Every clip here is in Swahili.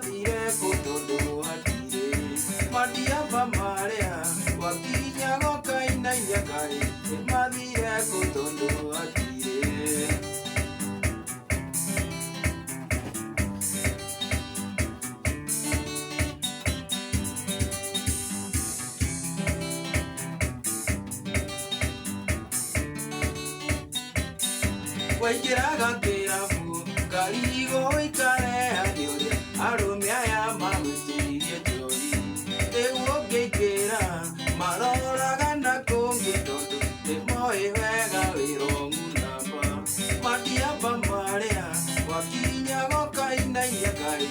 mathire kutondu atire madiamba maria wakinya gokaina yakai mathire kutondu atire waikiraga kirabu karigo ikare anyoria arumia ya magutirie njori eguo ngĩingĩra maroraga na kũngĩ tondũ nĩmoĩ wega wĩra mũnamba madiamba marĩa wakinya gokainainia Ngai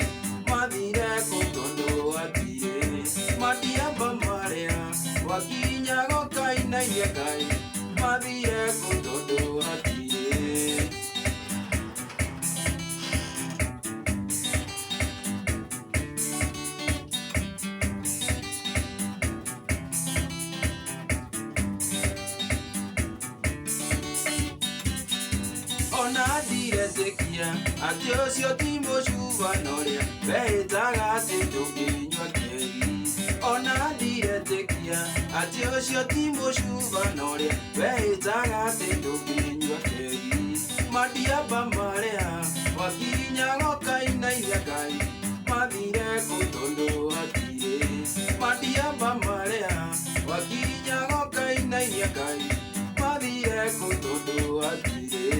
mathire kũ tondũ atire madiamba marĩa wakinya gokainainia Ngai mathire kũ tondũ atire ona ndiretekia atĩ ũcio ti mũcubano ũrĩa wehĩtaga atĩ ndũngĩnyua keri ona ndiretekia atĩ ũcio ti mũcubano ũrĩa wehĩtaga atĩ ndũngĩnyua keri madiamba marĩa wakinya gokainainia Ngai mathire kũ tondũ atire madiamba marĩa wakinya gokainainia Ngai mathire kũ tondũ atire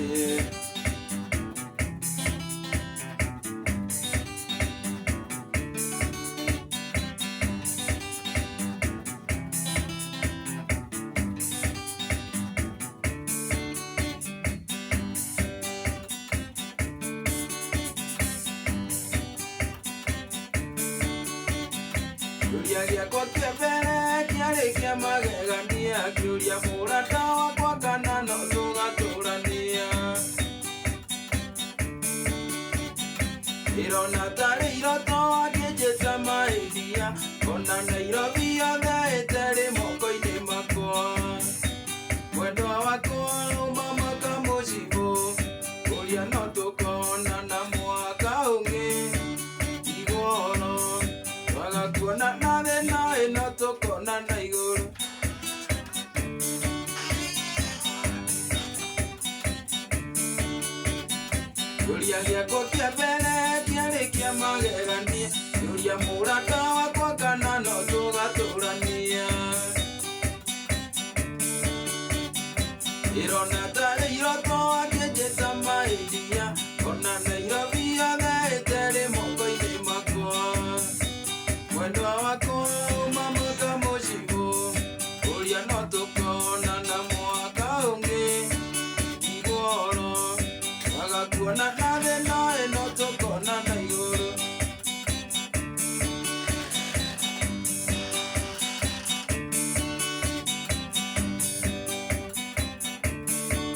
Kĩũria gĩakwa kĩa mbere kĩarĩ kĩa magegania kĩũria mũrata wakwa kana no tũgatũrania ĩrona tarĩ iroto angĩnjĩta mahĩtia ona Nairobi yothe ĩtarĩ moko-inĩ makwa mwendwa wakwa ũmamaka mũcibo kũria no tũkonana mwaka ũngĩ igoro kuona na thĩna ĩno tũkonana igũrũ kĩũria gĩakwa kĩa mbere kĩarĩ kĩa magegania kĩũria mũrata wakwa kana no tũgatũrania ĩrona tarĩ iroto angĩnjĩta mahĩtia ona Nairobi yothe ĩtarĩ moko-inĩ makwa mwendwa wakwa ũmamaka mũcibo kũria no tũkonana mwaka ũngĩ igoro wagakuona na thĩna ĩno